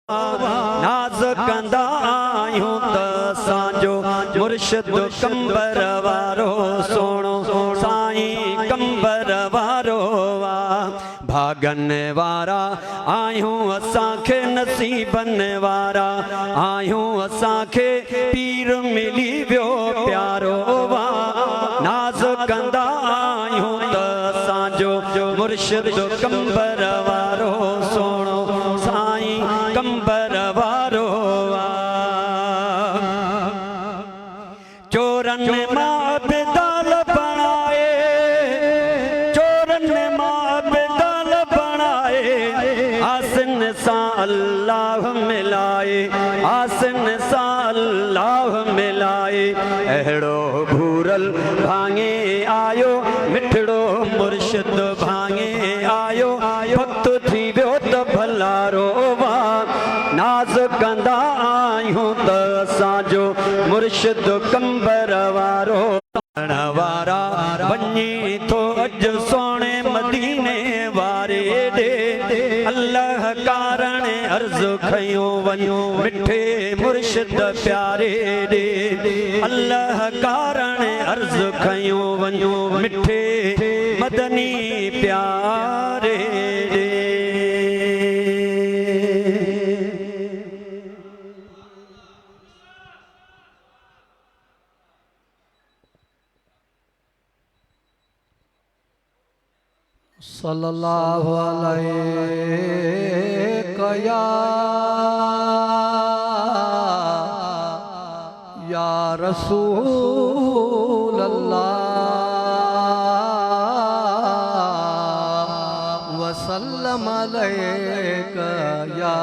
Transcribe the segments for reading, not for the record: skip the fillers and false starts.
नाज़ कंदा आहियूं त असांजो मुर्शिद कंबर वारो सोणो साईं कंबर वारो वा भागन वारा आहियूं असांखे नसीबन वारा आहियूं असांखे पीर मिली वियो प्यारो वा नाज़ कंदा आहियूं त असांजो मुर्शिद कंबर वारो सोणो साईं कंबर वारो वा चोरन मां बेदाल बणाए चोरन मां बेदाल बणाए आसिन सां अल्लाह मिलाए आसिन सां अल्लाह मिलाए अहिड़ो भूरल भाङे आयो मिठड़ो मुर्शिद भाङे आयो भक्त थी वियो त भलारो वा नाज़ कंदा आहियूं त असांजो मुर्शिद कंबर वारो वारा वञे थो अॼु सोणे मदीने वारे ॾे अल्लाह कारण अर्ज़ खयो वञो मिठे मुर्शिद प्यारे ॾे अल्लाह कारण अर्ज़ खयो वञो मिठे मदनी प्यारे ॾे सल्लल्लाहु अलैहि या रसूल अल्लाह वसल्लम अलैका या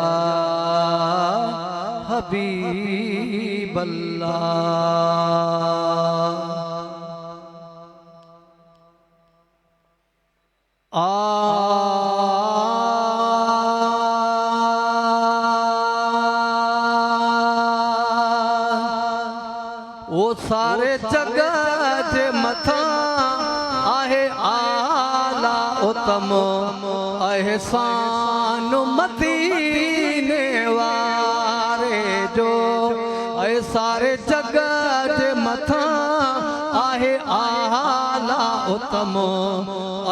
हबीब अल्लाह ओ सारे जग जे मथा आहे आला उत्तम एहसान मदीने वारे जो ऐ सारे जग जे मथा आहे आला उत्तम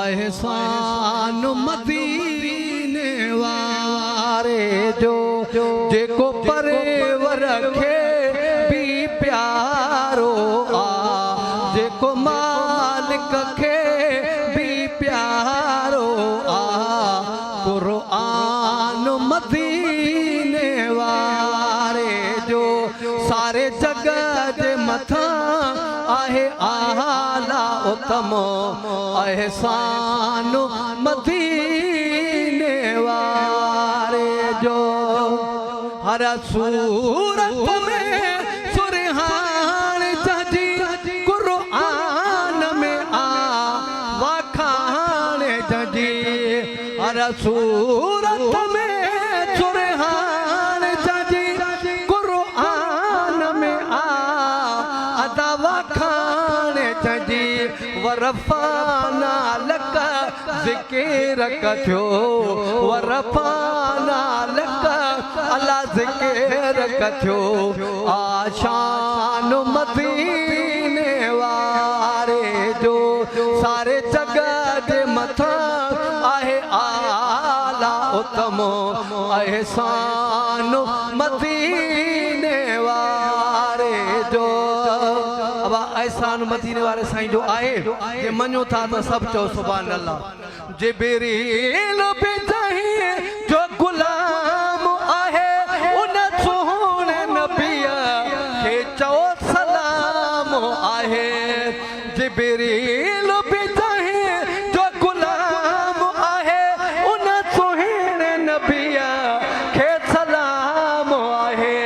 एहसान मदीने वारे जो जेको परेवर रखे भी प्यारो आ जेको मालिक खे भी प्यारो आ कुरान मदीने वारे जो सारे जग जे मथा आहे आला उत्तम एहसान मदीने वारे जो हर सूरत में सुरहान जजी कुरान में आ वाखान जजी हर सूरत में सुरहान जजी कुरान में आ अदा वाखान जजी वरफाना लक ज़िक्र कथो वरफाना लक अल्लाह ज़िक्र कथो आशान मदीने वारे जो सारे जग जे मथा आहे आला उत्तम एहसान मदीने वारे जो अब एहसान मदीने वारे साईं जो आहे जे मञो था त सभु चओ सुभान अल्लाह जिब्रील बि चाहिए जो गुलाम आहे उन सोहणे नबीअ खे चओ सलाम आहे जिब्रील बि चाहिए जो गुलाम आहे उन सोहणे नबीअ खे सलाम आहे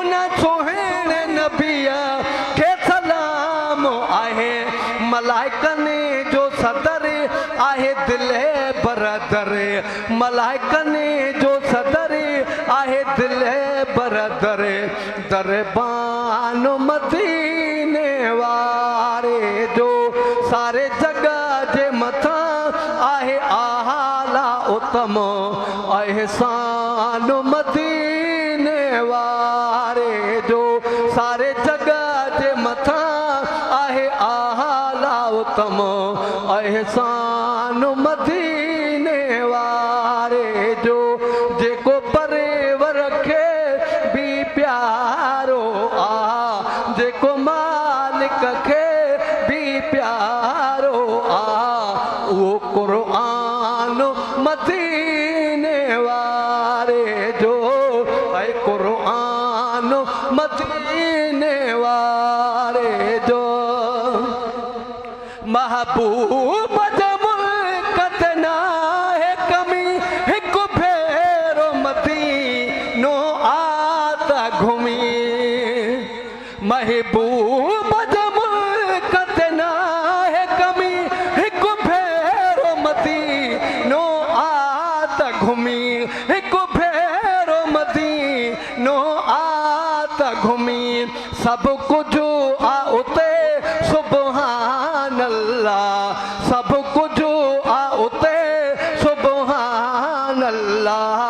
उन सोहणे नबीअ खे सलाम आहे मलाइकनि जो सदर आहे दिले बरदर मलाइकनि जो सदर आहे दिले बरदर दरबान मदीने वारे जो सारे जग जे मथा आहे आला उत्तम एहसान मदीने सारे जगह जे मथा आहे आला उत्तम एहसान मदीने वारे जो जेको परेवर रखे भी प्यारो आ जेको मालिक खे भी प्यारो आ वो कुरान मदीने वारे जो ऐ कुरान मदीने वारे जो महबूब मुल्क ना है कमी हिक भेरो मदीनो आता घुमी महबूब मुल्क ना है कमी हिक भेरो मदीनो आता घुमी हिक भेरो मदीनो आता घुमी सब कुछ आ उते सुभान अल्लाह सब कुछ आ उते सुभान अल्लाह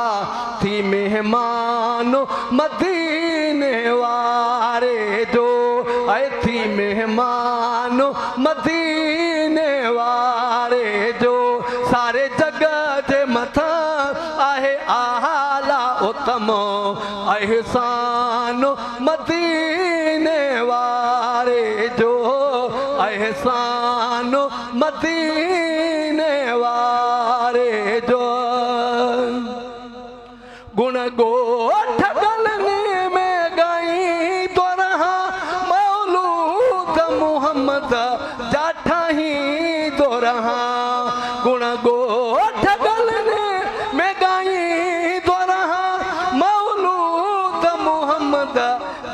थी मेहमान मदीने वारे जो ऐ थी मेहमान मदीने वारे जो सारे जगह जे मथा आहे आला उत्तम एहसान मदीने वारे जो एहसान मदीने वारे जो गुण गोठ गलनी में गई तो रहा मौलूद मोहम्मद जाठा ही तो रहा गुण गोठ गलनी में गई तो रहा मौलूद मोहम्मद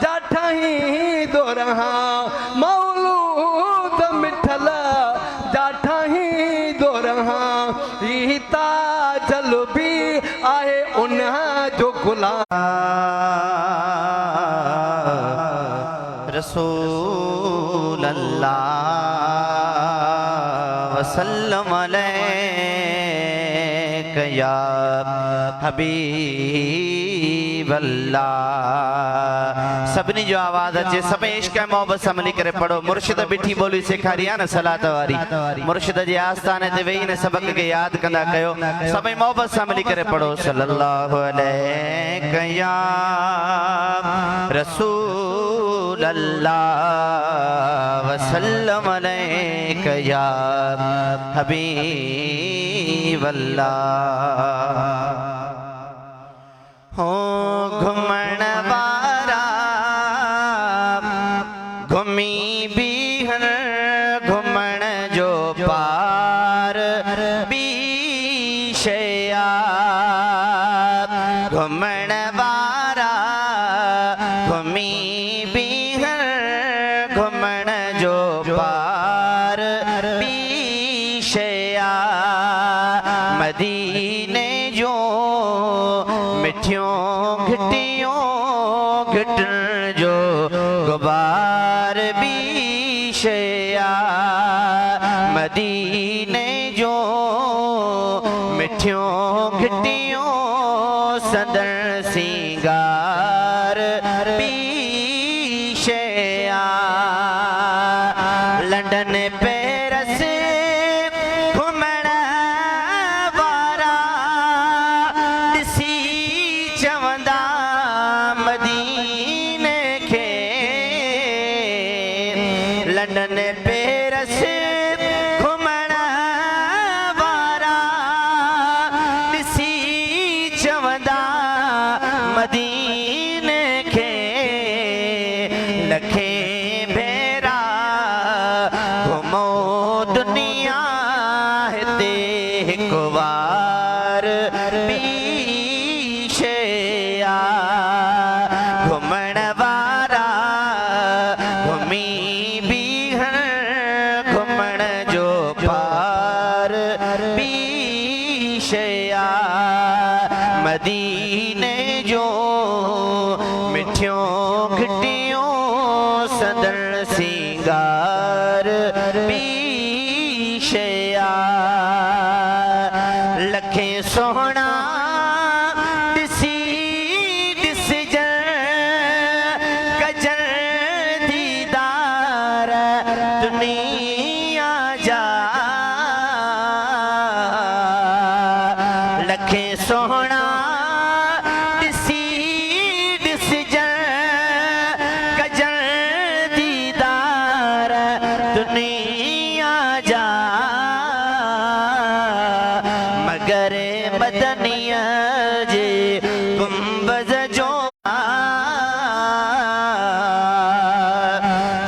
जाठा ही तो रहा मौलूद मिठल जाठा ही दो रहा ही ताजल भी आए उन्हा जो गुलाम रसूल अल्लाह वसल्लम अलैका या हबीब अल्लाह। सभिनी जो आवाज अचे सभई इश्क ऐं मोहब्बत सां मिली करे पढ़ो। मुर्शिद बिठी बोली सेखारी आहे न सलात वारी, मुर्शिद जे आस्थाने ते वेही न सबक खे याद कंदा कयो। सभई मोहब्बत सां मिली करे पढ़ो सल्लल्लाहु अलैका या रसूल अल्लाह वसल्लम अलैका या हबीब अल्लाह। हो घुमण वारा घुमी बीहर घुमण जो पार बी शया घुमण वारा घुमी बीहर घुमण जो पार बी शया मदीने जो मिठियों घिटियों घिटन जो गुबार भी शया मदीने जो मिठियों घिटियों सदर सिंगार भी शया लंडन पेरिस घुमण वारा ॾिसी चवंदा मदीने खे लंडन पेरिस घुमण वारा ॾिसी चवंदा मदीने खे लखे भेरा घुमो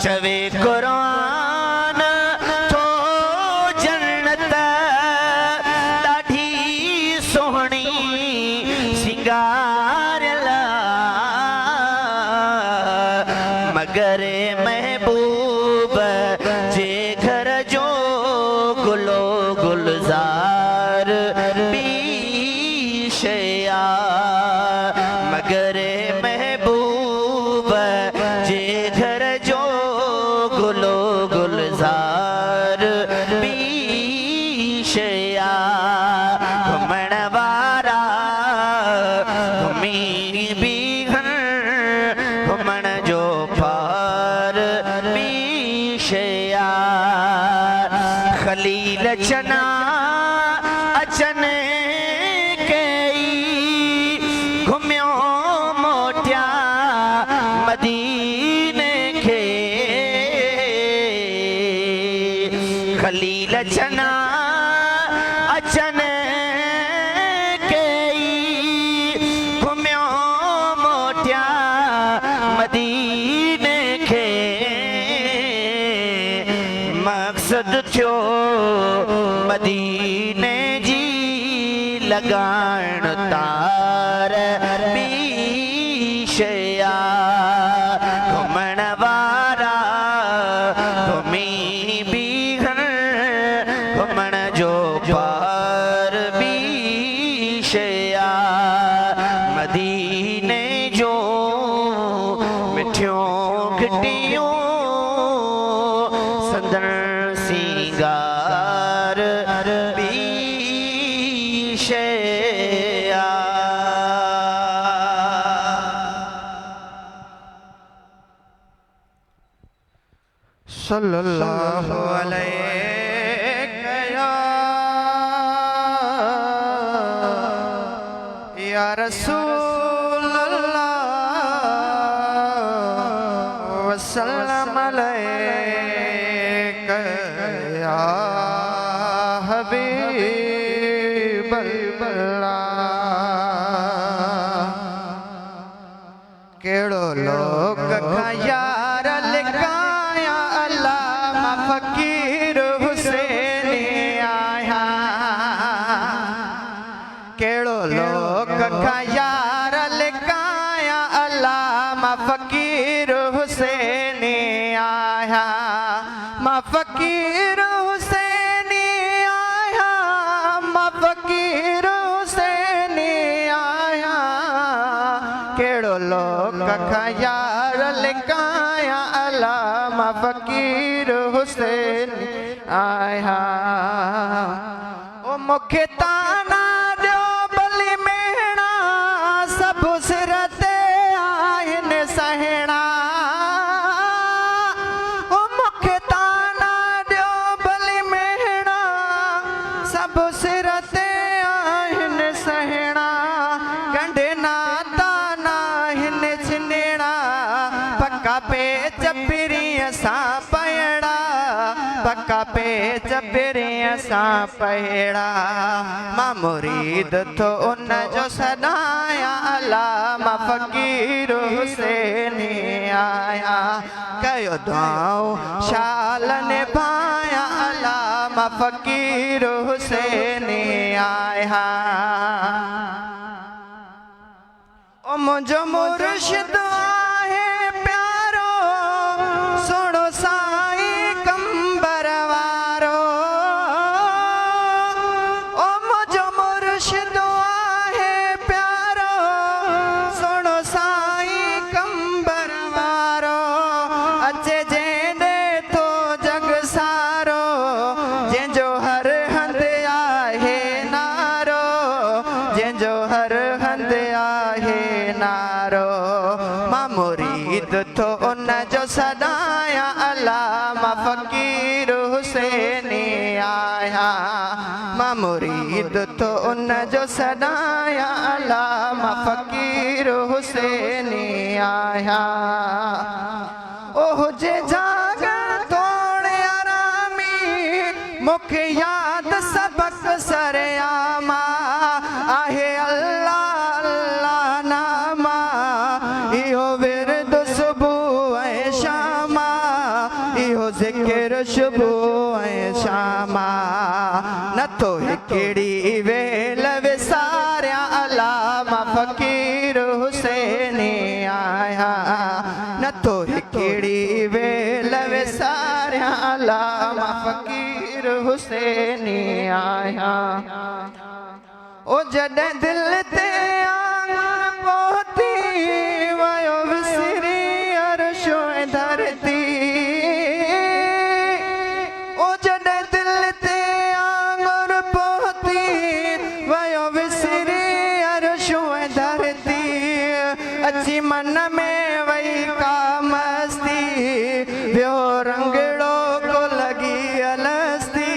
चवे कुरान थो जन्नत ॾाढी सोहणी सिंगारियल मगर महबूब जे घर जो गुलो गुलजार बी शया मगर महबूब जे घर जो गुलो गुलजार बी शया घुमण वारा घुमी बी घर घुमण जो पार बी शया खलील चना अचन कई घुमियो मोटिया मदीने खे खलील चना अचन कई घुमियो मोटिया मदीने खे मक़सद थियो मदीने जी लगाण तार बी शया घुमण वारा घुमी बी घर घुमण जो पार बी शया मदीने जो मिठियों घटियों संदन सिंगार बी शया सल्लल्लाहु अलैहि या रसूल अल्लाह वसल्लम अलैका या हबीब अल्लाह केड़ो लोग का यार लिकाया अल्लाह फकीर हुसैन आया केड़ो लोग का यार लिकाया अल्लाह फकीर हुसैन आया फकीर हुसैन आया फकीर हुसैन आया केड़ो लोग का यार लिकाया अल्लाह फकीर हुसैन आया ओ मुखे ताना दियो बलि मेहणा सब सिर ते आहिन सहणा ओ मुखे ताना दियो बलि मेहणा सब सिर ते आहिन सहणा गंढे नाता ना हिन छिनेणा पक्का पे चपिरिय सा पयड़ा पक्का पे चपिरिय सा पयड़ा मां मुरीद तो उन जो सदाया अल्लाह फकीर हुसैन आया कयो दुआओ शाल निभाया अल्लाह फकीर हुसैन आया ओ मुझो मुर्शिद आहे प्यारो सुनो साई कंबर वारो ओ मुझो मुर्शिद आहे प्यारो सुनो साई कंबर वारो अचे जेंदे तो जग सारो जंहिंजो हर हंध आहे नारो जंहिंजो हर हंध आहे नारो मां मुरीद तो उन जो सदाया अल्लाह फकीर हुसैन आया मां मुरीद तो उन जो सदाया अल्लाह फकीर हुसैन आया ओह जे जागण थोड़े आरामी मुखे याद सबक सरेआमा आहे अल्लाह अल्लाह नामा इहो विरद सुबुह ऐं शामा इहो ज़िक्र सुबुह ऐं शामा नथो हिकिड़ी वेल विसारिया अलामा फ़कीर हुसैनी आया नथो हिकिड़ी वेल विसारिया अलामा फ़कीर हुसैनी आया ओ जॾहिं दिल ते आंगन पहुती वयो विसरी अर्श ऐं धरती ओ जॾहिं दिल ते आंगन पहुती वयो विसरी अर्श ऐं धरती अची मन में वई का मस्ती ॿियो रंगड़ो को लॻी अलस्ती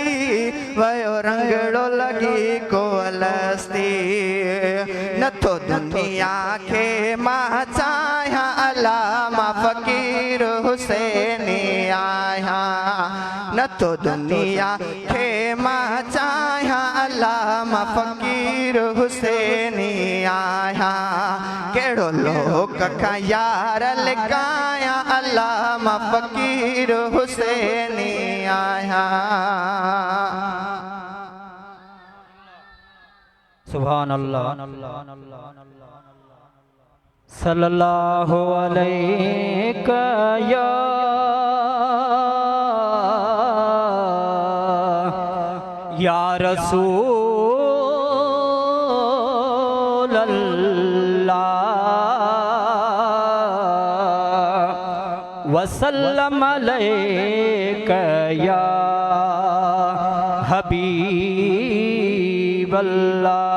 वयो रंगड़ो लॻी को अलस्ती नथो दुनिया खे मां चाहियां अलामा फ़कीर हुसैनी आया नथो दुनिया खे मां चाहियां अलामा फ़कीर हुसैनी आया कहिड़ो लोक खां यार लिकाया अलामा फ़कीर हुसैनी आया सुभान अल्लाह सल्लल्लाहु अलैहि या रसूल अल्लाह वसल्लम अलैका या हबीब अल्लाह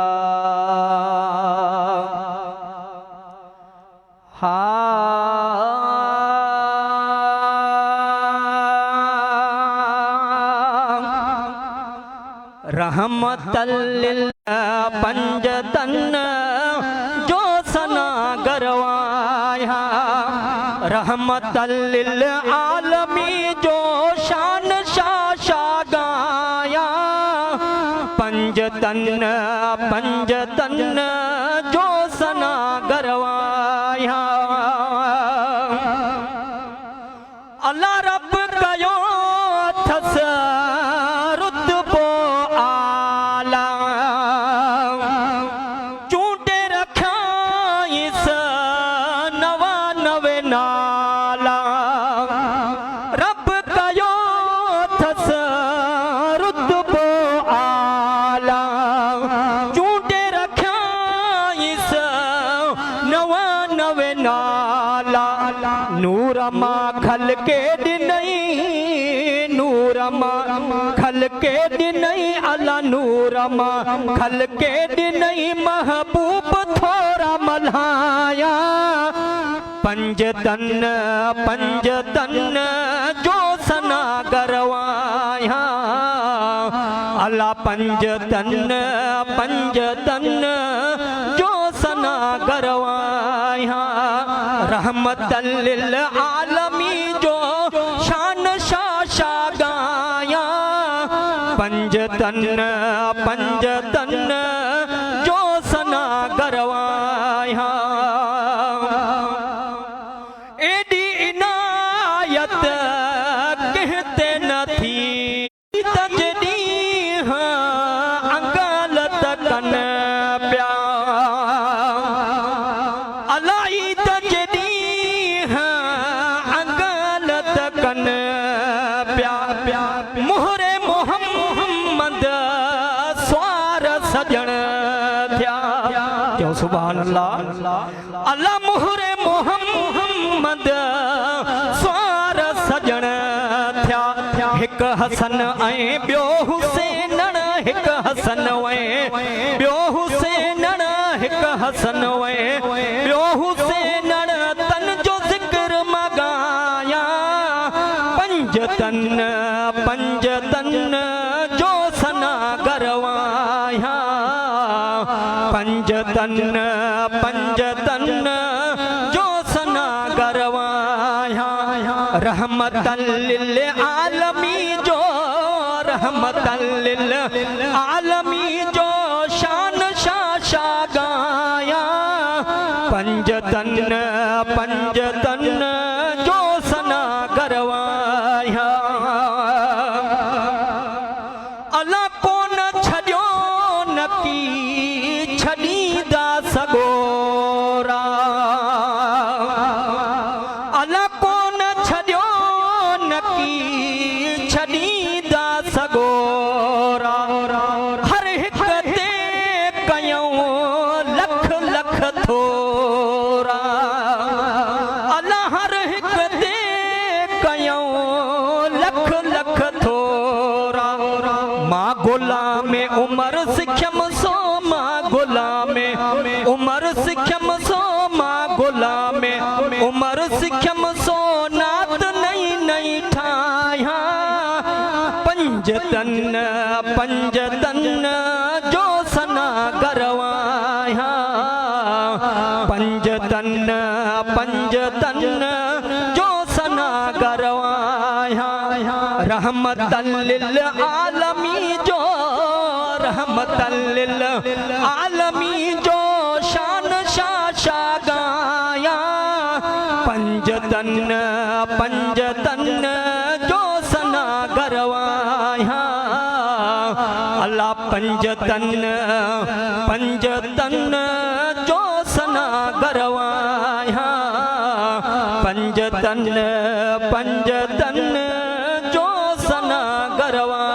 रहमतल लिल पंजतन जो सना गरवाया रहमतल लिल आलमी जो शान शाशा गाया पंजतन जो सना गरवाया अल्लाह रब कयो थस रुतबो आला चूंटे रखाइस 99 नाला रब कयो थस रुतबो आला चूंटे रखाइस 99 नाला नूर मां खल के ॾिनई नूर मां खल के ॾिनई अला नूर मां खल के ॾिनई महबूब थोरा मल्हाया पंजतन जो सना गरवाया अला पंजतन जो सना गरवाया रहमतल लिल आलमी जो शान शाशा गाया पंजतन जो सना गरवाया एडी इनायत कहते न थी तजदीह अंगलत कन प्या अलाई तजदीह अंगलत कन प्या मोहरे मोहम्मद स्वार सजण थिया जो सुभान अल्लाह अल्लाह मोहरे मोहम्मद स्वार सजण थिया हिक हसन ऐं ॿियो हुसैन हिक हसन ॿियो हुसैन हिक हसन ॿियो हुसैन तन जो ज़िक्र मगाया पंजतन जो सना गरवाया पंजतन जो सना गरवाया रहमतल लिल आलमी जो रहमतल लिल आलमी जो शान शाशा गाया पंजतन पंज तन जो सना गरवाया अला कोन छॾियो न की छॾींदा सगोरा अला कोन छॾियो न की छॾींदा सगोरा हर हिक ते कयूं लख लख थोरा अला हर हिक ते कयूं लख लख थोरा मां गुलाम उमर सिखियम सो मां गुलाम उमर सिखियम सो मां गुलाम उमर सिखियम सो नात नई नई ठाया पंज तन जो सना गरवाया पंज तन जो सना गरवाया रहमतल लिल आलमी जो रहमतल लिल आलमी जो शान शाशा गाया पंज तन जो सना गरवाया अल्लाह पंज तन जो सना गरवाया पंज तन जो सना गरवाया